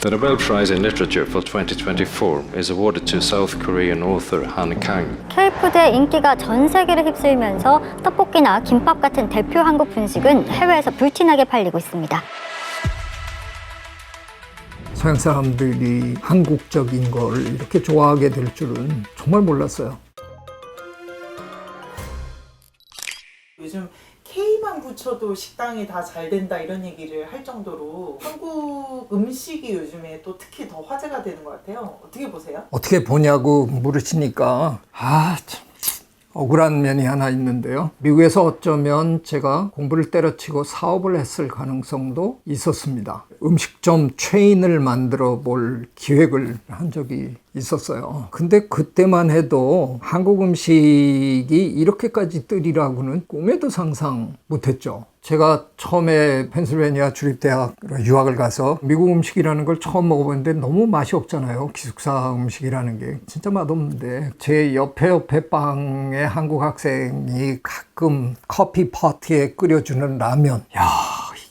The Nobel Prize in Literature for 2024 is awarded to South Korean author Han Kang. K푸드의 인기가 전 세계를 휩쓸면서 떡볶이나 김밥 같은 대표 한국 분식은 해외에서 불티나게 팔리고 있습니다. 서양 사람들이 한국적인 걸 이렇게 좋아하게 될 줄은 정말 몰랐어요. 요즘 K만 붙여도 식당이 다 잘 된다 이런 얘기를 할 정도로 한국 음식이 요즘에 또 특히 더 화제가 되는 것 같아요. 어떻게 보세요? 어떻게 보냐고 물으시니까 참 억울한 면이 하나 있는데요. 미국에서 어쩌면 제가 공부를 때려치고 사업을 했을 가능성도 있었습니다. 음식점 체인을 만들어 볼 기획을 한 적이 있었어요. 근데 그때만 해도 한국 음식이 이렇게까지 뜨리라고는 꿈에도 상상 못했죠. 제가 처음에 펜실베니아 주립대학 유학을 가서 미국 음식이라는 걸 처음 먹어봤는데 너무 맛이 없잖아요. 기숙사 음식이라는 게 진짜 맛없는데 제 옆에 빵에 한국 학생이 가끔 커피 파티에 끓여주는 라면,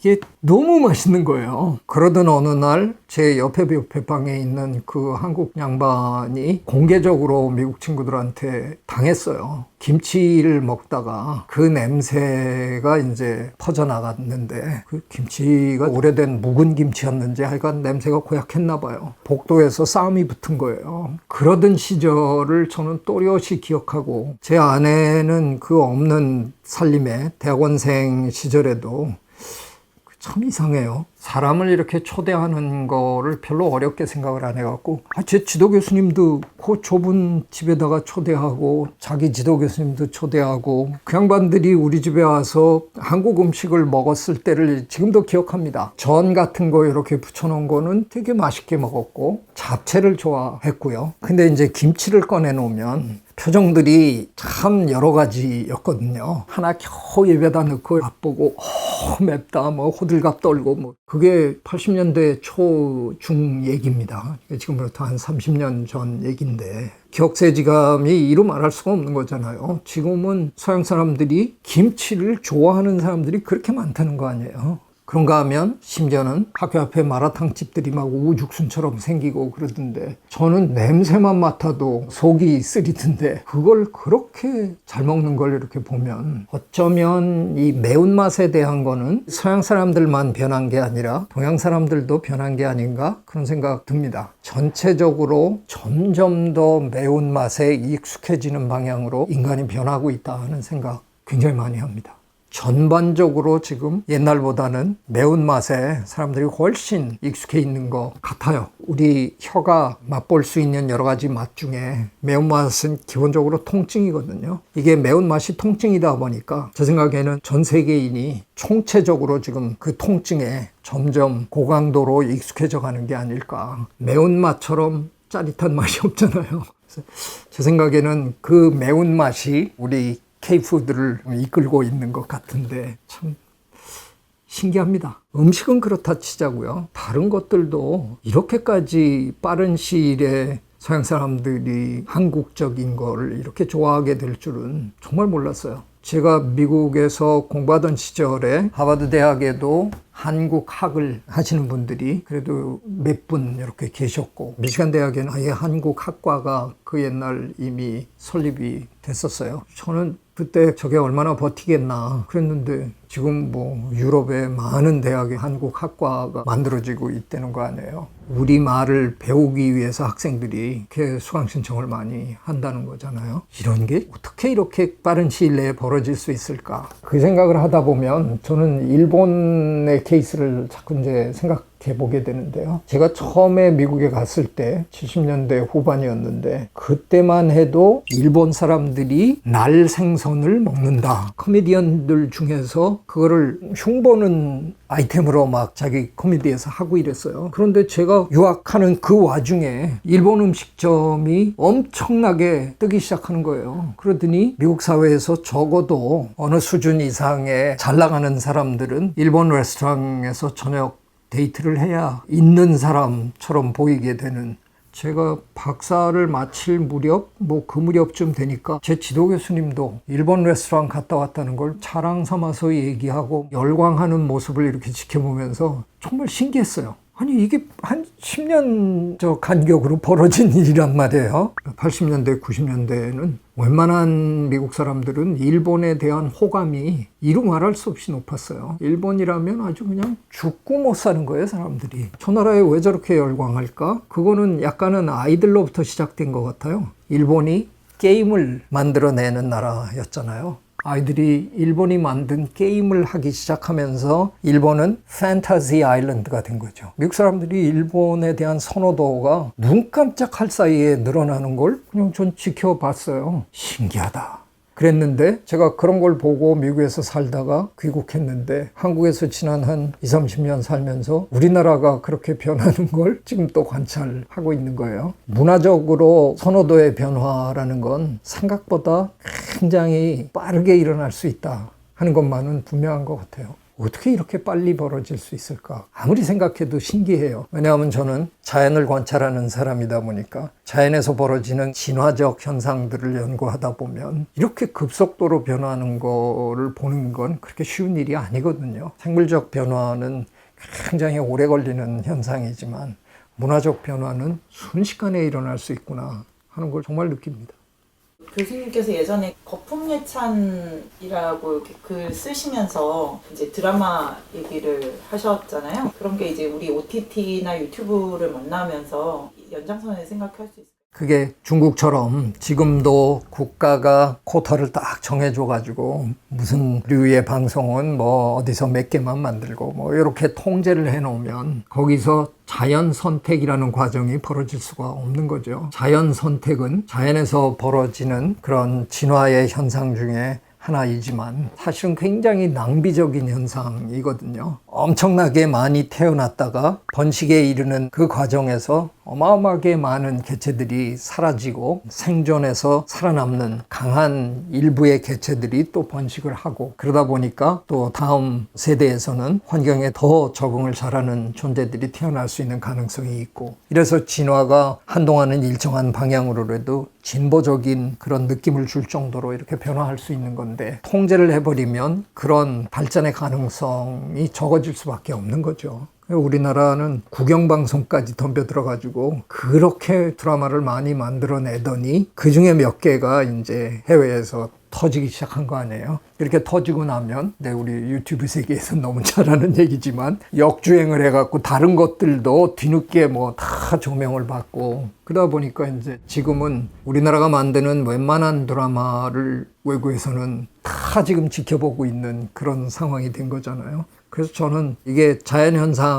이게 너무 맛있는 거예요. 그러던 어느 날 제 옆에 방에 있는 그 한국 양반이 공개적으로 미국 친구들한테 당했어요. 김치를 먹다가 그 냄새가 이제 퍼져나갔는데 그 김치가 오래된 묵은 김치였는지 하여간 냄새가 고약했나 봐요. 복도에서 싸움이 붙은 거예요. 그러던 시절을 저는 또렷이 기억하고 제 아내는 그 없는 살림에 대학원생 시절에도 참 이상해요. 사람을 이렇게 초대하는 거를 별로 어렵게 생각을 안 해갖고 제 지도 교수님도 그 좁은 집에다가 초대하고 자기 지도 교수님도 초대하고 그 양반들이 우리 집에 와서 한국 음식을 먹었을 때를 지금도 기억합니다. 전 같은 거 이렇게 붙여놓은 거는 되게 맛있게 먹었고 잡채를 좋아했고요. 근데 이제 김치를 꺼내놓으면 표정들이 참 여러 가지였거든요. 하나 겨우 입에다 넣고 맛보고 맵다 뭐 호들갑 떨고 그게 80년대 초중 얘기입니다. 지금부터 한 30년 전 얘기인데 기억세지감이 이루 말할 수가 없는 거잖아요. 지금은 서양 사람들이 김치를 좋아하는 사람들이 그렇게 많다는 거 아니에요. 그런가 하면 심지어는 학교 앞에 마라탕 집들이 막 우후죽순처럼 생기고 그러던데 저는 냄새만 맡아도 속이 쓰리던데 그걸 그렇게 잘 먹는 걸 이렇게 보면 어쩌면 이 매운맛에 대한 거는 서양 사람들만 변한 게 아니라 동양 사람들도 변한 게 아닌가 그런 생각 듭니다. 전체적으로 점점 더 매운맛에 익숙해지는 방향으로 인간이 변하고 있다 하는 생각 굉장히 많이 합니다. 전반적으로 지금 옛날보다는 매운맛에 사람들이 훨씬 익숙해 있는 것 같아요. 우리 혀가 맛볼 수 있는 여러 가지 맛 중에 매운맛은 기본적으로 통증이거든요. 이게 매운맛이 통증이다 보니까 제 생각에는 전 세계인이 총체적으로 지금 그 통증에 점점 고강도로 익숙해져 가는 게 아닐까. 매운맛처럼 짜릿한 맛이 없잖아요. 그래서 제 생각에는 그 매운맛이 우리 K푸드를 이끌고 있는 것 같은데 참 신기합니다. 음식은 그렇다 치자고요. 다른 것들도 이렇게까지 빠른 시일에 서양 사람들이 한국적인 걸 이렇게 좋아하게 될 줄은 정말 몰랐어요. 제가 미국에서 공부하던 시절에 하버드 대학에도 한국학을 하시는 분들이 그래도 몇 분 이렇게 계셨고 미시간 대학에는 아예 한국학과가 그 옛날 이미 설립이 됐었어요. 저는 그때 저게 얼마나 버티겠나 그랬는데 지금 뭐 유럽의 많은 대학에 한국학과가 만들어지고 있다는 거 아니에요. 우리말을 배우기 위해서 학생들이 이렇게 수강 신청을 많이 한다는 거잖아요. 이런 게 어떻게 이렇게 빠른 시일 내에 벌어질 수 있을까? 그 생각을 하다 보면 저는 일본의 케이스를 자꾸 이제 생각해 보게 되는데요. 제가 처음에 미국에 갔을 때 70년대 후반이었는데 그때만 해도 일본 사람들이 날 생선을 먹는다. 코미디언들 중에서 그거를 흉보는 아이템으로 막 자기 코미디에서 하고 이랬어요. 그런데 제가 유학하는 그 와중에 일본 음식점이 엄청나게 뜨기 시작하는 거예요. 그러더니 미국 사회에서 적어도 어느 수준 이상의 잘 나가는 사람들은 일본 레스토랑에서 저녁 데이트를 해야 있는 사람처럼 보이게 되는 제가 박사를 마칠 무렵 그 무렵쯤 되니까 제 지도 교수님도 일본 레스토랑 갔다 왔다는 걸 자랑 삼아서 얘기하고 열광하는 모습을 이렇게 지켜보면서 정말 신기했어요. 아니 이게 한 10년 저 간격으로 벌어진 일이란 말이에요. 80년대, 90년대에는 웬만한 미국 사람들은 일본에 대한 호감이 이루 말할 수 없이 높았어요. 일본이라면 아주 그냥 죽고 못 사는 거예요, 사람들이. 저 나라에 왜 저렇게 열광할까? 그거는 약간은 아이들로부터 시작된 것 같아요. 일본이 게임을 만들어내는 나라였잖아요. 아이들이 일본이 만든 게임을 하기 시작하면서 일본은 판타지 아일랜드가 된 거죠. 미국 사람들이 일본에 대한 선호도가 눈 깜짝할 사이에 늘어나는 걸 그냥 전 지켜봤어요. 신기하다. 그랬는데 제가 그런 걸 보고 미국에서 살다가 귀국했는데 한국에서 지난 한 20, 30년 살면서 우리나라가 그렇게 변하는 걸 지금 또 관찰하고 있는 거예요. 문화적으로 선호도의 변화라는 건 생각보다 굉장히 빠르게 일어날 수 있다 하는 것만은 분명한 것 같아요. 어떻게 이렇게 빨리 벌어질 수 있을까? 아무리 생각해도 신기해요. 왜냐하면 저는 자연을 관찰하는 사람이다 보니까 자연에서 벌어지는 진화적 현상들을 연구하다 보면 이렇게 급속도로 변하는 거를 보는 건 그렇게 쉬운 일이 아니거든요. 생물적 변화는 굉장히 오래 걸리는 현상이지만 문화적 변화는 순식간에 일어날 수 있구나 하는 걸 정말 느낍니다. 교수님께서 예전에 거품예찬이라고 이렇게 글 쓰시면서 이제 드라마 얘기를 하셨잖아요. 그런 게 이제 우리 OTT나 유튜브를 만나면서 연장선에 생각할 수 있어요. 그게 중국처럼 지금도 국가가 쿼터를 딱 정해줘가지고 무슨 류의 방송은 뭐 어디서 몇 개만 만들고 뭐 이렇게 통제를 해놓으면 거기서 자연 선택이라는 과정이 벌어질 수가 없는 거죠. 자연 선택은 자연에서 벌어지는 그런 진화의 현상 중에 하나이지만 사실은 굉장히 낭비적인 현상이거든요. 엄청나게 많이 태어났다가 번식에 이르는 그 과정에서 어마어마하게 많은 개체들이 사라지고 생존해서 살아남는 강한 일부의 개체들이 또 번식을 하고 그러다 보니까 또 다음 세대에서는 환경에 더 적응을 잘하는 존재들이 태어날 수 있는 가능성이 있고 이래서 진화가 한동안은 일정한 방향으로라도 진보적인 그런 느낌을 줄 정도로 이렇게 변화할 수 있는 건데 통제를 해버리면 그런 발전의 가능성이 적어질 수밖에 없는 거죠. 우리나라는 국영방송까지 덤벼들어가지고 그렇게 드라마를 많이 만들어내더니 그 중에 몇 개가 이제 해외에서 터지기 시작한 거 아니에요. 이렇게 터지고 나면 우리 유튜브 세계에서 너무 잘하는 얘기지만 역주행을 해갖고 다른 것들도 뒤늦게 뭐 다 조명을 받고 그러다 보니까 이제 지금은 우리나라가 만드는 웬만한 드라마를 외국에서는 다 지금 지켜보고 있는 그런 상황이 된 거잖아요. 그래서 저는 이게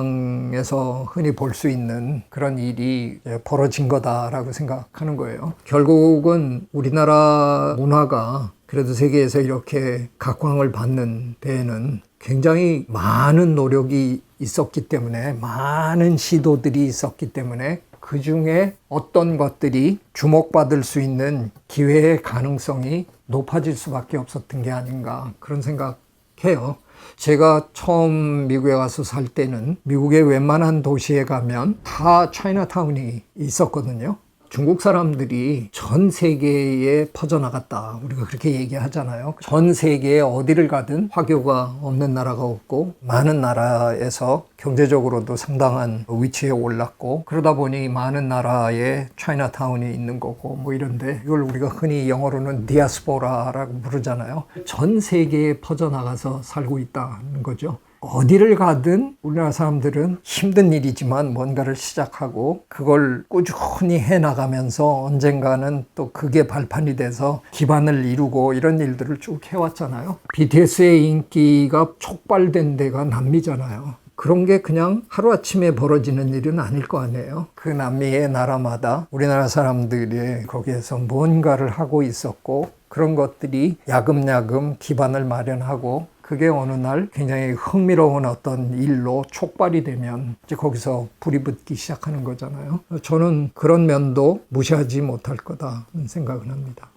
자연현상에서 흔히 볼 수 있는 그런 일이 벌어진 거다라고 생각하는 거예요. 결국은 우리나라 문화가 그래도 세계에서 이렇게 각광을 받는 데에는 굉장히 많은 노력이 있었기 때문에 많은 시도들이 있었기 때문에 그 중에 어떤 것들이 주목받을 수 있는 기회의 가능성이 높아질 수밖에 없었던 게 아닌가 그런 생각해요. 제가 처음 미국에 와서 살 때는 미국의 웬만한 도시에 가면 다 차이나타운이 있었거든요. 중국 사람들이 전 세계에 퍼져나갔다. 우리가 그렇게 얘기하잖아요. 전 세계에 어디를 가든 화교가 없는 나라가 없고 많은 나라에서 경제적으로도 상당한 위치에 올랐고 그러다 보니 많은 나라에 차이나타운이 있는 거고 뭐 이런데 이걸 우리가 흔히 영어로는 디아스포라라고 부르잖아요. 전 세계에 퍼져나가서 살고 있다는 거죠. 어디를 가든 우리나라 사람들은 힘든 일이지만 뭔가를 시작하고 그걸 꾸준히 해나가면서 언젠가는 또 그게 발판이 돼서 기반을 이루고 이런 일들을 쭉 해왔잖아요. BTS의 인기가 촉발된 데가 남미잖아요. 그런 게 그냥 하루아침에 벌어지는 일은 아닐 거 아니에요. 그 남미의 나라마다 우리나라 사람들이 거기에서 뭔가를 하고 있었고 그런 것들이 야금야금 기반을 마련하고 그게 어느 날 굉장히 흥미로운 어떤 일로 촉발이 되면 이제 거기서 불이 붙기 시작하는 거잖아요. 저는 그런 면도 무시하지 못할 거다는 생각을 합니다.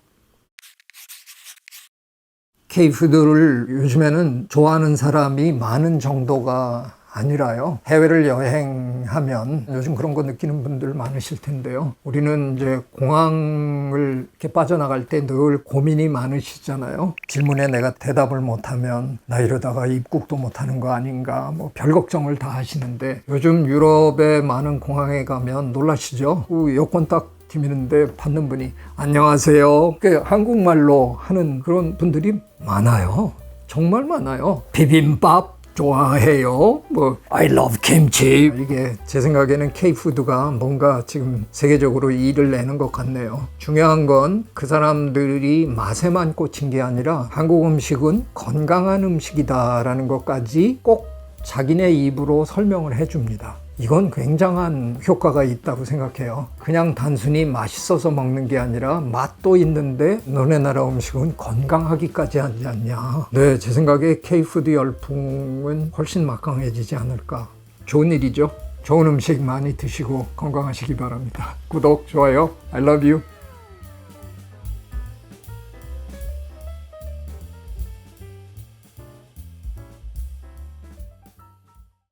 K푸드를 요즘에는 좋아하는 사람이 많은 정도가 아니라요. 해외를 여행하면 요즘 그런 거 느끼는 분들 많으실 텐데요. 우리는 이제 공항을 이렇게 빠져나갈 때 늘 고민이 많으시잖아요. 질문에 내가 대답을 못하면 나 이러다가 입국도 못하는 거 아닌가 뭐 별 걱정을 다 하시는데 요즘 유럽의 많은 공항에 가면 놀라시죠? 여권 딱 디미는데 받는 분이 안녕하세요. 한국말로 하는 그런 분들이 많아요. 정말 많아요. 비빔밥 좋아해요. 뭐 I love kimchi. 이게 제 생각에는 K푸드가 뭔가 지금 세계적으로 이를 내는 것 같네요. 중요한 건 그 사람들이 맛에만 꽂힌 게 아니라 한국 음식은 건강한 음식이다라는 것까지 꼭 자기네 입으로 설명을 해줍니다. 이건 굉장한 효과가 있다고 생각해요. 그냥 단순히 맛있어서 먹는 게 아니라 맛도 있는데 너네 나라 음식은 건강하기까지 하지 않냐. 네, 제 생각에 K푸드 열풍은 훨씬 막강해지지 않을까. 좋은 일이죠. 좋은 음식 많이 드시고 건강하시기 바랍니다. 구독, 좋아요. I love you.